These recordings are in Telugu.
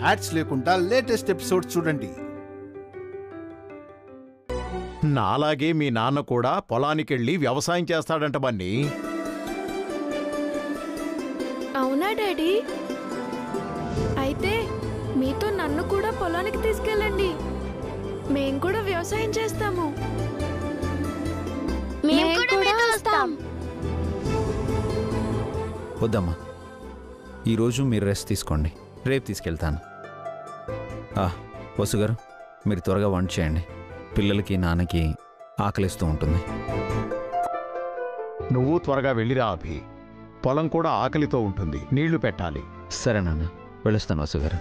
యాడ్స్ లేకుండా లేటెస్ట్ ఎపిసోడ్ చూడండి. నాలాగే మీ నాన్న కూడా పొలానికెళ్ళి వ్యవసాయం చేస్తాడంట బన్నీ. అవునా డాడీ? అయితే మీతో నన్ను కూడా పొలానికి తీసుకెళ్ళండి. మేం కూడా వ్యవసాయం చేస్తాము. వద్దమ్మా, ఈరోజు మీరు రెస్ట్ తీసుకోండి, రేపు తీసుకెళ్తాను. వసుగారు, మీరు త్వరగా వంట చేయండి. పిల్లలకి నాన్నకి ఆకలిస్తూ ఉంటుంది. నువ్వు త్వరగా వెళ్ళిరా అభి. పొలం కూడా ఆకలితో ఉంటుంది, నీళ్లు పెట్టాలి. సరే నాన్న, వెళ్ళొస్తాను వసుగారు.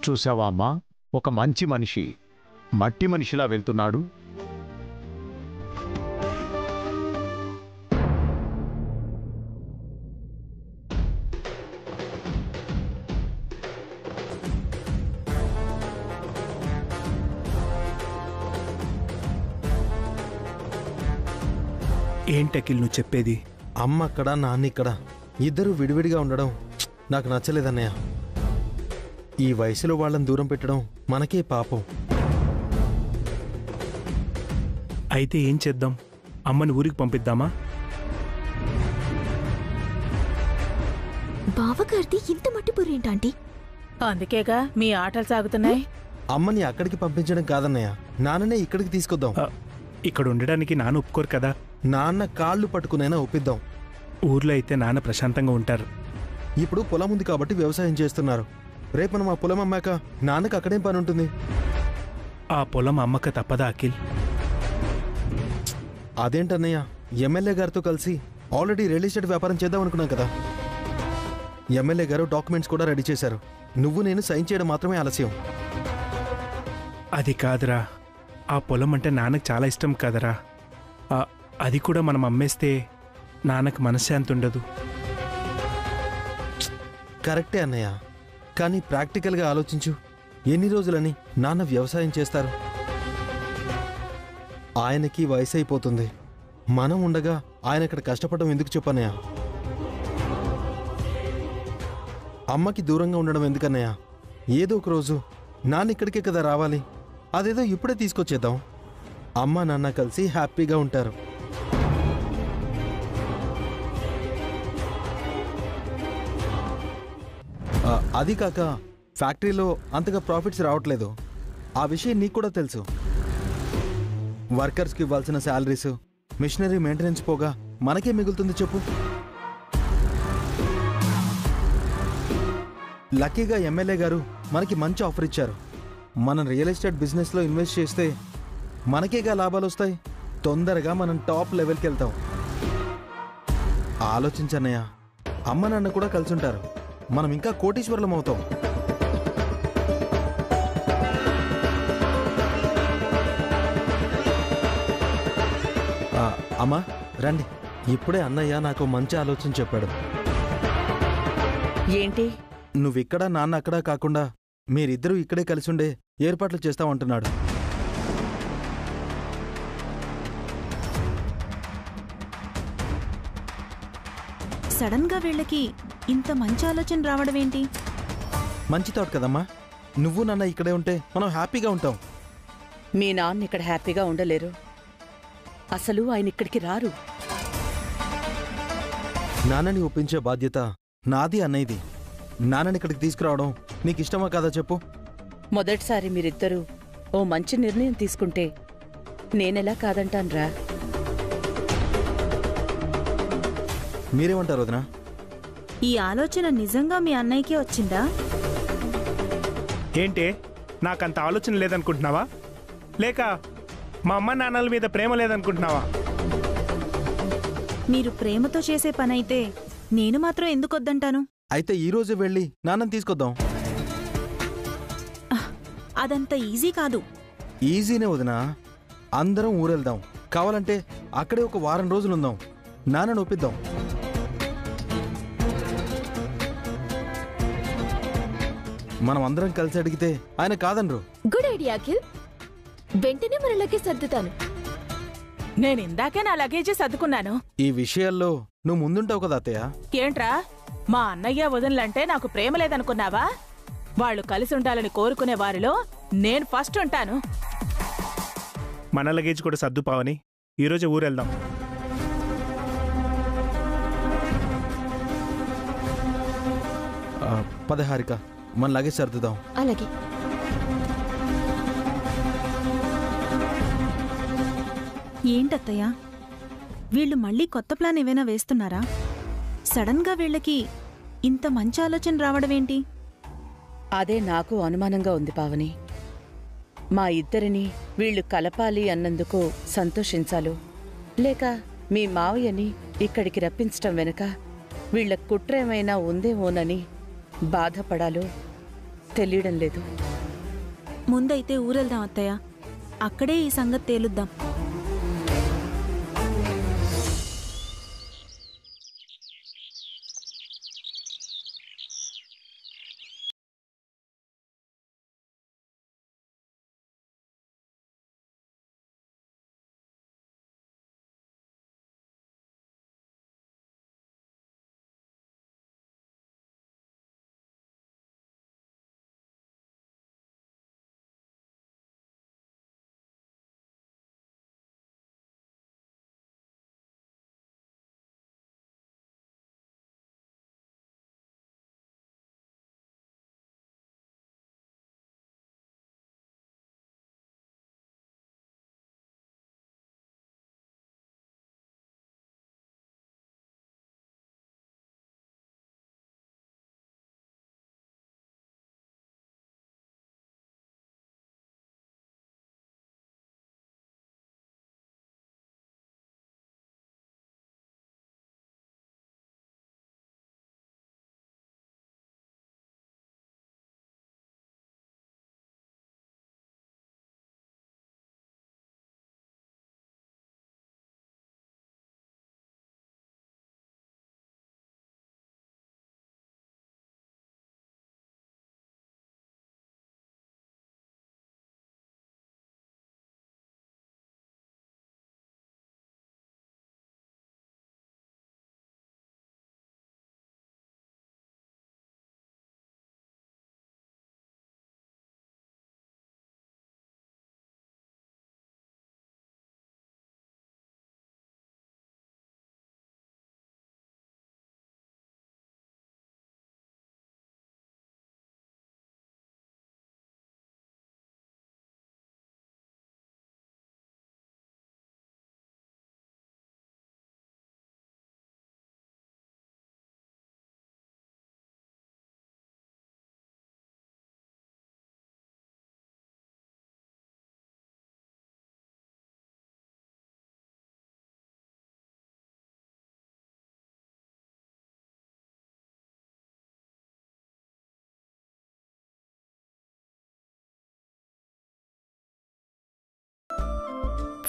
చూసావా అమ్మా, ఒక మంచి మనిషి మట్టి మనిషిలా వెళ్తున్నాడు. ఏంటకిల్ నువ్వు చెప్పేది? అమ్మ అక్కడ, నాన్న ఇక్కడ, ఇద్దరు విడివిడిగా ఉండడం నాకు నచ్చలేదన్నయ్య. ఈ వయసులో వాళ్ళని దూరం పెట్టడం మనకే పాపం. అయితే ఏం చేద్దాం? అమ్మని ఊరికి పంపిద్దామా? బావగారిది ఇంత మట్టిపురేంటాంటీ? అందుకేగా మీ ఆటలు సాగుతున్నాయి. అమ్మని అక్కడికి పంపించడం కాదన్నయ్య, నాన్ననే ఇక్కడికి తీసుకొద్దాం. ఇక్కడ ఉండడానికి నాన్న ఒప్పుకోరు కదా. నాన్న కాళ్ళు పట్టుకునైనా ఒప్పిద్దాం. ఊర్లో అయితే నాన్న ప్రశాంతంగా ఉంటారు. ఇప్పుడు పొలం ఉంది కాబట్టి వ్యవసాయం చేస్తున్నారు. రేపు మనం ఆ పొలం అమ్మాక నాన్నకు అక్కడేం పని ఉంటుంది? ఆ పొలం అమ్మక తప్పదా అఖిల్? అదేంటన్నయ్య, ఎమ్మెల్యే గారితో కలిసి ఆల్రెడీ రియల్ ఎస్టేట్ వ్యాపారం చేద్దాం అనుకున్నాం కదా. ఎమ్మెల్యే గారు డాక్యుమెంట్స్ కూడా రెడీ చేశారు. నువ్వు నేను సైన్ చేయడం మాత్రమే ఆలస్యం. అది కాదురా, ఆ పొలం అంటే నాన్నకు చాలా ఇష్టం కదరా. అది కూడా మనం అమ్మేస్తే నాన్నకు మనశ్శాంతి ఉండదు. కరెక్టే అన్నయ్య, కానీ ప్రాక్టికల్గా ఆలోచించు. ఎన్ని రోజులని నాన్న వ్యవసాయం చేస్తారు? ఆయనకి వయసు అయిపోతుంది. మనం ఉండగా ఆయన ఇక్కడ కష్టపడడం ఎందుకు చెప్పన్నయ్య? అమ్మకి దూరంగా ఉండడం ఎందుకన్నయ్య? ఏదో ఒక రోజు నాన్న ఇక్కడికే కదా రావాలి. అదేదో ఇప్పుడే తీసుకొచ్చేద్దాం. అమ్మ నాన్న కలిసి హ్యాపీగా ఉంటారు. అది కాక ఫ్యాక్టరీలో అంతగా ప్రాఫిట్స్ రావట్లేదు. ఆ విషయం నీకు కూడా తెలుసు. వర్కర్స్కి ఇవ్వాల్సిన శాలరీస్, మిషనరీ మెయింటెనెన్స్ పోగా మనకే మిగులుతుంది చెప్పు. లక్కీగా ఎమ్మెల్యే గారు మనకి మంచి ఆఫర్ ఇచ్చారు. మనం రియల్ ఎస్టేట్ బిజినెస్లో ఇన్వెస్ట్ చేస్తే మనకేగా లాభాలు వస్తాయి. తొందరగా మనం టాప్ లెవెల్కి వెళ్తాం. ఆలోచించన్నయ్య, అమ్మ నాన్న కూడా కలిసి ఉంటారు. మనం ఇంకా కోటీశ్వరులం అవుతాం. అమ్మా రండి, ఇప్పుడే అన్నయ్య నాకు మంచి ఆలోచన చెప్పాడు. ఏంటి? నువ్విక్కడ నాన్న అక్కడ కాకుండా మీరిద్దరూ ఇక్కడే కలిసి ఉండే ఏర్పాట్లు చేస్తామంటున్నాడు. సడన్ గా వీళ్ళకి ఇంత మంచి ఆలోచన రావడం ఏంటి? మంచి థాట్ కదమ్మా. నువ్వు నాన్న ఇక్కడే ఉంటే మనం హ్యాపీగా ఉంటాం. మీ నాన్న ఇక్కడ హ్యాపీగా ఉండలేరు. అసలు ఆయన ఇక్కడికి రారు. నాన్నని ఒప్పించే బాధ్యత నాది, అన్నయ్యది. నాన్నని ఇక్కడికి తీసుకురావడం నీకు ఇష్టమా కాదా చెప్పు? మొదటిసారి మీరిద్దరూ ఓ మంచి నిర్ణయం తీసుకుంటే నేనెలా కాదంటాన్రా? మీరేమంటారు వదినా? ఈ ఆలోచన నిజంగా మీ అన్నయ్యకే వచ్చిందా? ఏంటే, నాకంత ఆలోచన లేదనుకుంటున్నావా? లేక మా అమ్మ నాన్నల మీద ప్రేమ లేదనుకుంటున్నావా? మీరు ప్రేమతో చేసే పనైతే నేను మాత్రం ఎందుకు వద్దంటాను? అయితే ఈ రోజు వెళ్ళి నాన్నని తీసుకొద్దాం. అదంత ఈజీ కాదు. ఈజీనే వదినా. అందరం ఊరెళ్దాం. కావాలంటే అక్కడే ఒక వారం రోజులు ఉందాం. నాన్నని ఒప్పిద్దాం. మనం అందరం కలిసి అడిగితే ఆయన కాదనరు. Good idea Akhil. వెంటనే మన లగేజ్ సర్దుతాను. నేను ఇందాకే నా లగేజీ సర్దుకున్నాను. ఈ విషయాల్లో నువ్వు ముందుంటావు కదా అత్తయ్య. ఏంట్రా, మా అన్నయ్య వదినలంటే నాకు ప్రేమ లేదనుకున్నావా? వాళ్ళు కలిసి ఉండాలని కోరుకునే వారిలో నేను ఫస్ట్ ఉంటాను. మన లగేజ్ కూడా సర్దు పావని, ఈరోజే ఊరెళ్దాం. పదహారిక మన లగేజ్ సర్దుదాం. అలాగే. ఏంటత్తయ్యా, వీళ్ళు మళ్ళీ కొత్త ప్లాన్ ఏవైనా వేస్తున్నారా? సడన్గా వీళ్ళకి ఇంత మంచి ఆలోచన రావడమేంటి? అదే నాకు అనుమానంగా ఉంది పావని. మా ఇద్దరిని వీళ్ళు కలపాలి అన్నందుకు సంతోషించాలో, లేక మీ మావయ్యని ఇక్కడికి రప్పించటం వెనుక వీళ్ళ కుట్రేమైనా ఉందేమోనని బాధపడాలో తెలియడం లేదు. ముందైతే ఊరెళ్దాం అత్తయ్య, అక్కడే ఈ సంగతి తేలుద్దాం.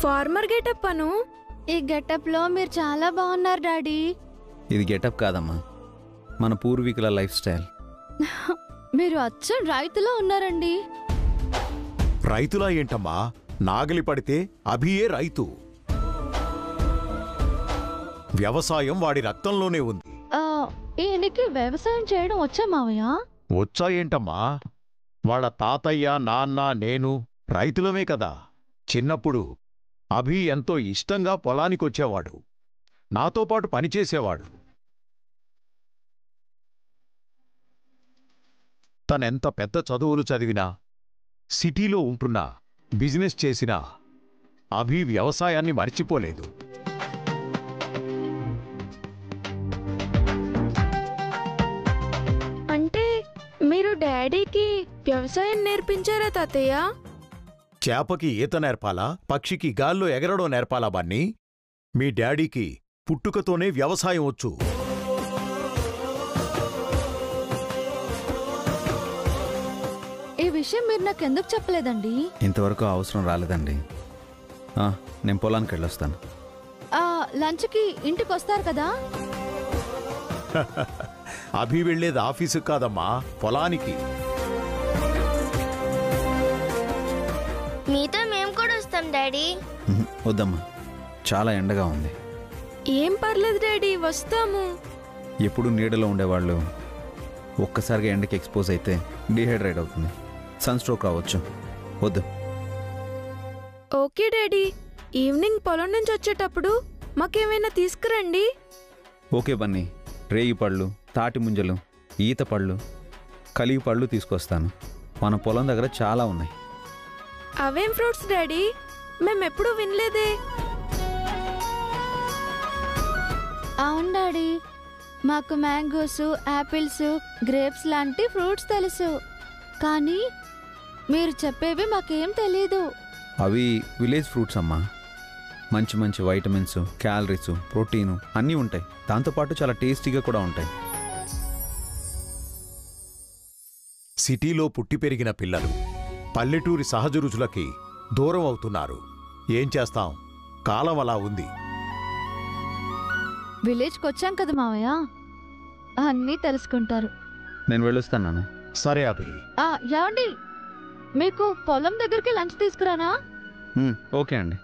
ఫార్మర్ గెటప్ అను. ఈ గెటప్ లో మీరు చాలా బాగున్నారు డాడీ. ఇది గెటప్ కాదమ్మా, మన పూర్వీకుల లైఫ్ స్టైల్. మీరు అచ్చం రైతులో ఉన్నారండి. రైతులా ఏంటమ్మా? నాగలి పడితే అభియే రైతు. వ్యవసాయం వాడి రక్తంలోనే ఉంది. ఈయనకి వ్యవసాయం చేయడం వచ్చా మావయ్య? వచ్చా ఏంటమ్మా? వాళ్ళ తాతయ్య, నాన్న, నేను రైతులమే కదా. చిన్నప్పుడు అభి ఎంతో ఇష్టంగా పొలానికొచ్చేవాడు, నాతో పాటు పనిచేసేవాడు. తనెంత పెద్ద చదువులు చదివినా, సిటీలో ఉంటున్నా, బిజినెస్ చేసినా అభి వ్యవసాయాన్ని మర్చిపోలేదు. అంటే మీరు డాడీకి వ్యవసాయం నేర్పించారా తాతయ్య? చేపకి ఈత నేర్పాలా, పక్షికి గాల్లో ఎగరడం నేర్పాలా బన్నీ? మీ డాడీకి పుట్టుకతోనే వ్యవసాయం వచ్చు. ఈ విషయం మీరు నాకెందుకు చెప్పలేదండి? ఇంతవరకు అవసరం రాలేదండి. నేను పొలానికి వెళ్ళొస్తాను. లంచ్కి ఇంటికి వస్తారు కదా? అభి వెళ్లేది ఆఫీసుకు కాదమ్మా, పొలానికి. మీతో మేము కూడా వస్తాం డాడీ. వద్దమ్మా, చాలా ఎండగా ఉంది. ఏం పర్లేదు డాడీ, వస్తాము. ఎప్పుడు నీడలో ఉండేవాళ్ళు ఒక్కసారిగా ఎండకి ఎక్స్పోజ్ అయితే డీహైడ్రేట్ అవుతుంది, సన్ స్ట్రోక్ రావచ్చు. వద్దు. ఓకే డాడీ, ఈవినింగ్ పొలం నుంచి వచ్చేటప్పుడు మాకేమైనా తీసుకురండి. ఓకే బన్నీ, రేగి పళ్ళు, తాటి ముంజలు, ఈత పళ్ళు, కలిగి పళ్ళు తీసుకొస్తాను. మన పొలం దగ్గర చాలా ఉన్నాయి. అవేం ఫ్రూట్స్ డాడీ? మేమెప్పుడూ వినలేదే. అవును డాడీ, మాకు మ్యాంగోస్, యాపిల్స్, గ్రేప్స్ లాంటి ఫ్రూట్స్ తెలుసు, కానీ మీరు చెప్పేవి మాకేం తెలీదు. అవి విలేజ్ ఫ్రూట్స్ అమ్మా. మంచి మంచి వైటమిన్స్, క్యాలరీస్, ప్రోటీను అన్నీ ఉంటాయి. దాంతోపాటు చాలా టేస్టీగా కూడా ఉంటాయి. సిటీలో పుట్టి పెరిగిన పిల్లలు పల్లెటూరి సహజ రుచులకి దూరం అవుతున్నారు. ఏం చేస్తాం, కాలం అలా ఉంది. విలేజ్కి వచ్చాం కదా మావయ్య, అన్నీ తెలుసుకుంటారు. నేను వెళ్ళొస్తాను నాన్న. సరే అభి. ఏమండి, మీకు పొలం దగ్గరికి లంచ్ తీసుకురానా? ఓకే అండి.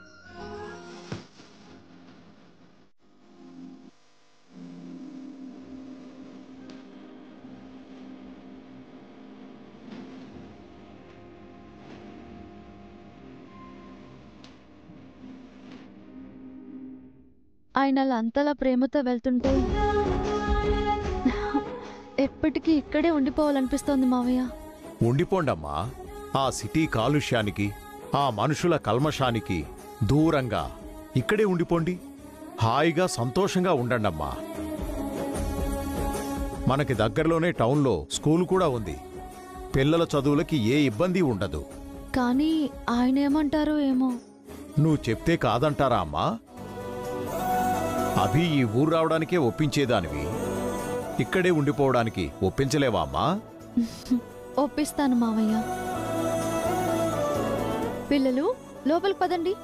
ఆయన అంతలా ప్రేమతో వెళ్తుంటే ఎప్పటికీ ఇక్కడే ఉండిపోవాలనిపిస్తోంది మావయ్య. ఉండిపోండమ్మా. ఆ సిటీ కాలుష్యానికి, ఆ మనుషుల కల్మషానికి దూరంగా ఇక్కడే ఉండిపోండి. హాయిగా సంతోషంగా ఉండండమ్మా. మనకి దగ్గరలోనే టౌన్లో స్కూల్ కూడా ఉంది. పిల్లల చదువులకి ఏ ఇబ్బంది ఉండదు. కానీ ఆయన ఏమంటారో ఏమో. నువ్వు చెప్తే కాదంటారా అమ్మా? అభి ఈ ఊరు రావడానికే ఒప్పించేదానివి, ఇక్కడే ఉండిపోవడానికి ఒప్పించలేవా అమ్మా? ఒప్పిస్తాను మావయ్య. పిల్లలు లోపలికి పదండి.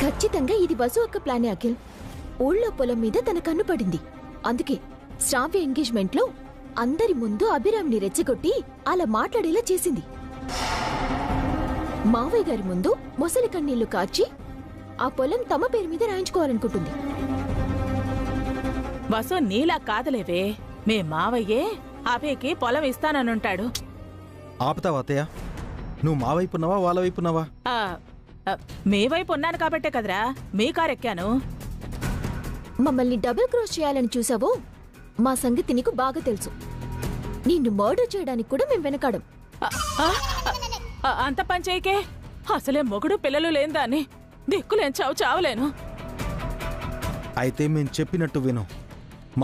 ఖచ్చితంగా ఇది వసు అక్క ప్లానే అఖిల్. ఊళ్ళో పొలం మీద తన కన్ను పడింది. అందుకే శ్రావ్య ఎంగేజ్మెంట్ లో అందరి ముందు అభిరామ్ని రెచ్చగొట్టి అలా మాట్లాడేలా చేసింది. మావయ్య గారి ముందు మొసలి కన్నీళ్లు కార్చి ఆ పొలం తమ పేరు మీద రాయించుకోవాలనుకుంటుంది. వసు నీలా కాదలేవే, మే మావయ్యే అభేకి పొలం ఇస్తాననుంటాడు. ఆపుతావా అత్తయ్య? నువ్వు మా వైపున్నావా వాళ్ళ వైపున్నావా? మీ వైపు ఉన్నాను కాబట్టే కదరా మీ కారు ఎక్కాను. మమ్మల్ని డబుల్ క్రాస్ చేయాలని చూసావో మా సంగతి నీకు బాగా తెలుసు. నిన్ను మర్డర్ చేయడానికి కూడా మేము వెనకాడం. అంత పని చేయకే. అసలే మొగుడు పిల్లలు లేని దాన్ని దిక్కులేని చావు చావలేను. అయితే మేం చెప్పినట్టు విను,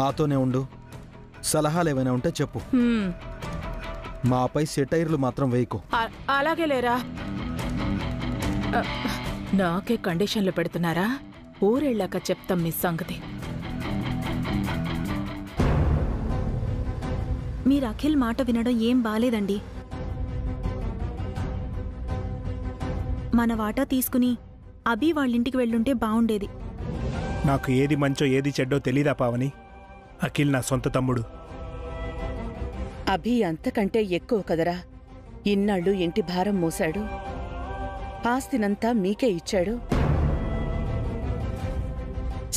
మాతోనే ఉండు. సలహాలు ఏమైనా ఉంటే చెప్పు. మాపై సెటైర్లు మాత్రం వేయకు. అలాగే లేరా. నాకే కండిషన్లు పెడుతున్నారా? ఊరెళ్ళాక చెప్తాం మీ సంగతి. మీరు అఖిల్ మాట వినడం ఏం బాలేదండి. మన వాటా తీసుకుని అభి వాళ్ళింటికి వెళ్ళుంటే బావుండేది. నాకు ఏది మంచో ఏది చెడ్డో తెలీదా పావని? అఖిల్ నా సొంత తమ్ముడు. అభి అంతకంటే ఎక్కువ కదరా. ఇన్నాళ్ళు ఇంటి భారం మోశాడు, ఆస్తినంతా మీకే ఇచ్చాడు.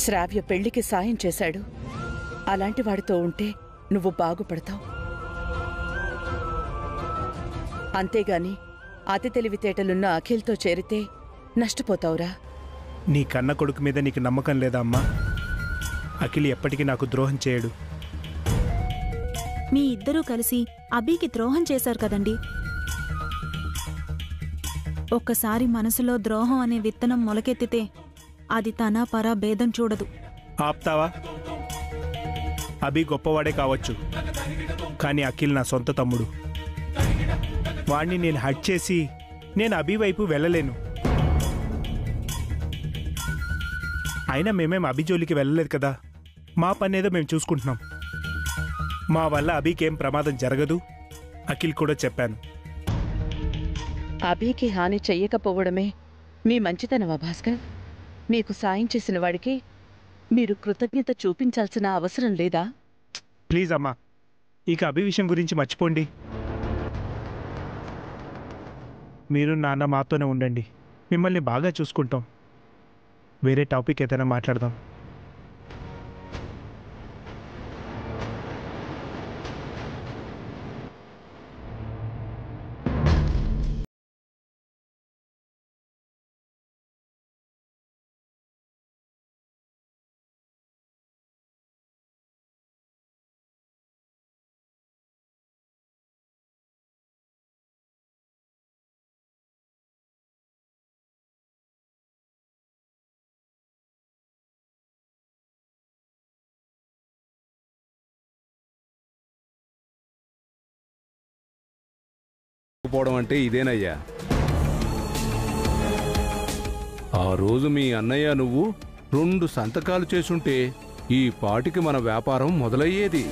శ్రావ్య పెళ్లికి సాయం చేశాడు. అలాంటి వాడితో ఉంటే నువ్వు బాగుపడతావు. అంతేగాని అతి తెలివితేటలున్న అఖిల్తో చేరితే నష్టపోతావురా. నీ కన్న కొడుకు మీద నీకు నమ్మకం లేదా అమ్మా? అఖిల్ ఎప్పటికీ నాకు ద్రోహం చేయడు. మీ ఇద్దరూ కలిసి అభికి ద్రోహం చేశారు కదండి. ఒక్కసారి మనసులో ద్రోహం అనే విత్తనం మొలకెత్తితే అది తన పరా భేదం చూడదు. ఆప్తావా? అభి గొప్పవాడే కావచ్చు, కానీ అఖిల్ నా సొంత తమ్ముడు. వాణ్ణి నేను హట్ చేసి నేను అభి వైపు వెళ్ళలేను. అయినా మేమేం అభి జోలికి వెళ్ళలేదు కదా. మా పనేదో మేము చూసుకుంటున్నాం. మా వల్ల అభికేం ప్రమాదం జరగదు. అఖిల్ కూడా చెప్పాను. అభికి హాని చెయ్యకపోవడమే మీ మంచితనమా భాస్కర్? మీకు సాయం చేసిన వాడికి మీరు కృతజ్ఞత చూపించాల్సిన అవసరం లేదా? ప్లీజ్ అమ్మా, ఇక అభి విషయం గురించి మర్చిపోండి. మీరు నాన్న మాతోనే ఉండండి. మిమ్మల్ని బాగా చూసుకుంటాం. వేరే టాపిక్ ఏదైనా మాట్లాడదాం. పోవడం అంటే ఇదేనయ్యా. ఆ రోజు మీ అన్నయ్య నువ్వు 2 సంతకాలు చేసుంటే ఈ పాటికి మన వ్యాపారం మొదలయ్యేది.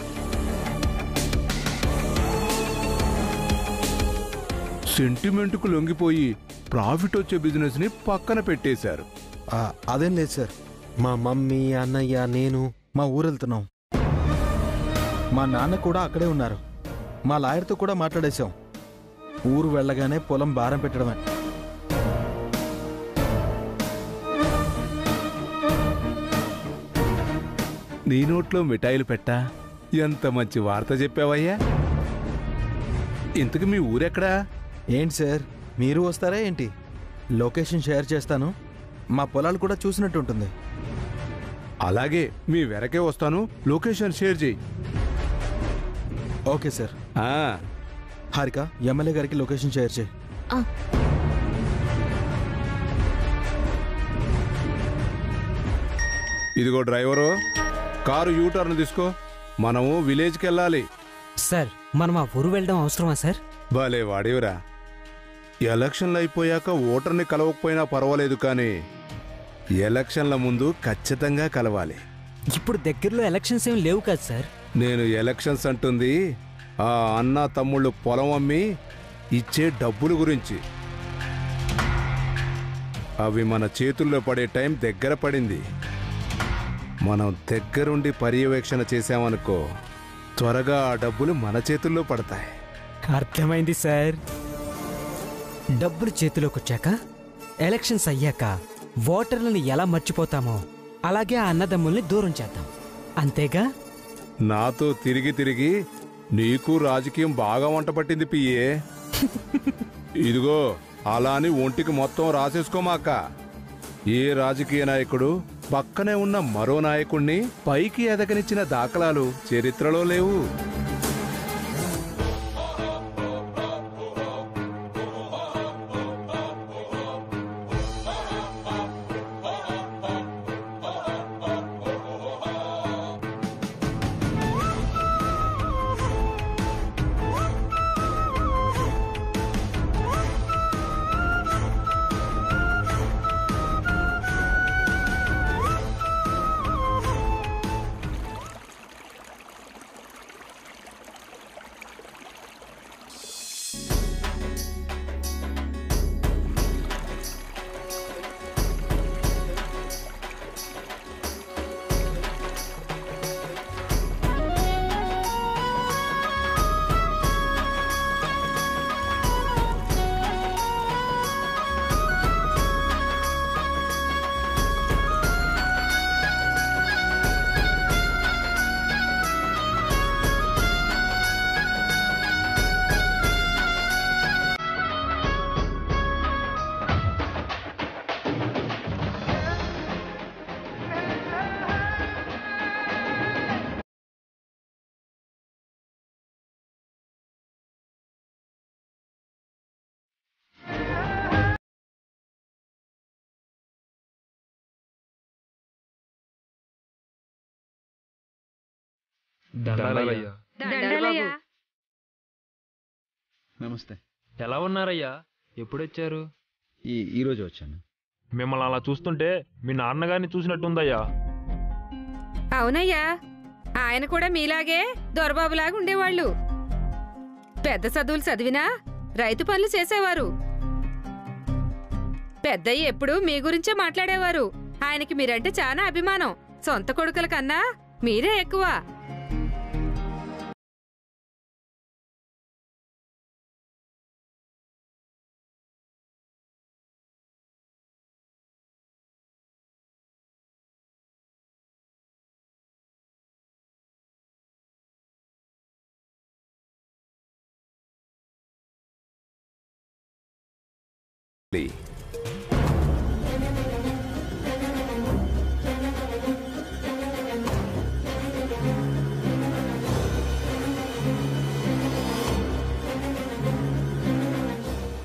సెంటిమెంటుకు లొంగిపోయి ప్రాఫిట్ వచ్చే బిజినెస్ ని పక్కన పెట్టేశారు. అదేం లేదు సార్. మా మమ్మీ, అన్నయ్య, నేను మా ఊరెళ్తున్నాం. మా నాన్న కూడా అక్కడే ఉన్నారు. మా లాయర్తో కూడా మాట్లాడేశాం. ఊరు వెళ్ళగానే పొలం భారం పెట్టడమే. నీ నోట్లో మిఠాయిలు పెట్టా? ఎంత మంచి వార్త చెప్పావయ్యా. ఇంతకు మీ ఊరెక్కడా? ఏంటి సార్, మీరు వస్తారా ఏంటి? లొకేషన్ షేర్ చేస్తాను. మా పొలాలు కూడా చూసినట్టు ఉంటుంది. అలాగే, మీ వెనకే వస్తాను. లొకేషన్ షేర్ చేయి. Okay sir. హారిక, ఎమ్మెల్యే గారికి లొకేషన్ షేర్ చేయి. ఇదిగో డ్రైవరు, కారు యూటర్న్ తీసుకో. మనము విలేజ్కి వెళ్ళాలి. సార్, మనం ఆ ఊరు వెళ్ళడం అవసరమా సార్? భలే వాడేవరా. ఎలక్షన్లు అయిపోయాక ఓటర్ని కలవకపోయినా పర్వాలేదు, కానీ ఎలక్షన్ల ముందు ఖచ్చితంగా కలవాలి. ఇప్పుడు దగ్గరలో ఎలక్షన్స్ ఏం లేవు కదా సార్? నేను ఎలక్షన్స్ అంటుంది ఆ అన్న తమ్ముళ్ళు పొలం అమ్మి ఇచ్చే డబ్బుల గురించి. అవి మన చేతుల్లో పడే టైం దగ్గర పడింది. మనం దగ్గరుండి పర్యవేక్షణ చేశామనుకో, త్వరగా ఆ డబ్బులు మన చేతుల్లో పడతాయి. అర్థమైంది సార్. డబ్బులు చేతిలోకి వచ్చాక, ఎలక్షన్స్ అయ్యాక ఓటర్లను ఎలా మర్చిపోతామో అలాగే ఆ అన్నదమ్ముల్ని దూరం చేద్దాం. అంతేగా? నాతో తిరిగి తిరిగి నీకు రాజకీయం బాగా వంట పట్టింది పియ్యే. ఇదిగో, అలా అని ఒంటికి మొత్తం రాసేసుకోమాక. ఏ రాజకీయ నాయకుడు పక్కనే ఉన్న మరో నాయకుణ్ణి పైకి ఎదగనిచ్చిన దాఖలాలు చరిత్రలో లేవు. నమస్తే. ఎలా ఉన్నారయ్యా? ఎప్పుడొచ్చారు? ఈరోజు వచ్చాను. మిమ్మల్ని అలా చూస్తుంటే మీ నాన్నగారిని చూసినట్టుందయ్యా. అవునయ్యా, ఆయన కూడా మీలాగే దొరబాబులాగా ఉండేవాళ్ళు. పెద్ద చదువులు చదివినా రైతు పనులు చేసేవారు. పెద్దయ్య ఎప్పుడూ మీ గురించే మాట్లాడేవారు. ఆయనకి మీరంటే చాలా అభిమానం. సొంత కొడుకుల కన్నా మీరే ఎక్కువ.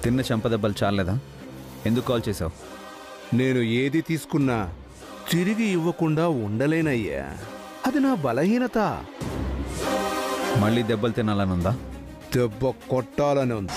తిన్న చెంపదెబ్బలు చాలేదా? ఎందుకు కాల్ చేసావు? నేను ఏది తీసుకున్నా తిరిగి ఇవ్వకుండా ఉండలేనయ్యా. అది నా బలహీనత. మళ్ళీ దెబ్బలు తినాలనుందా? దెబ్బ కొట్టాలని ఉంది.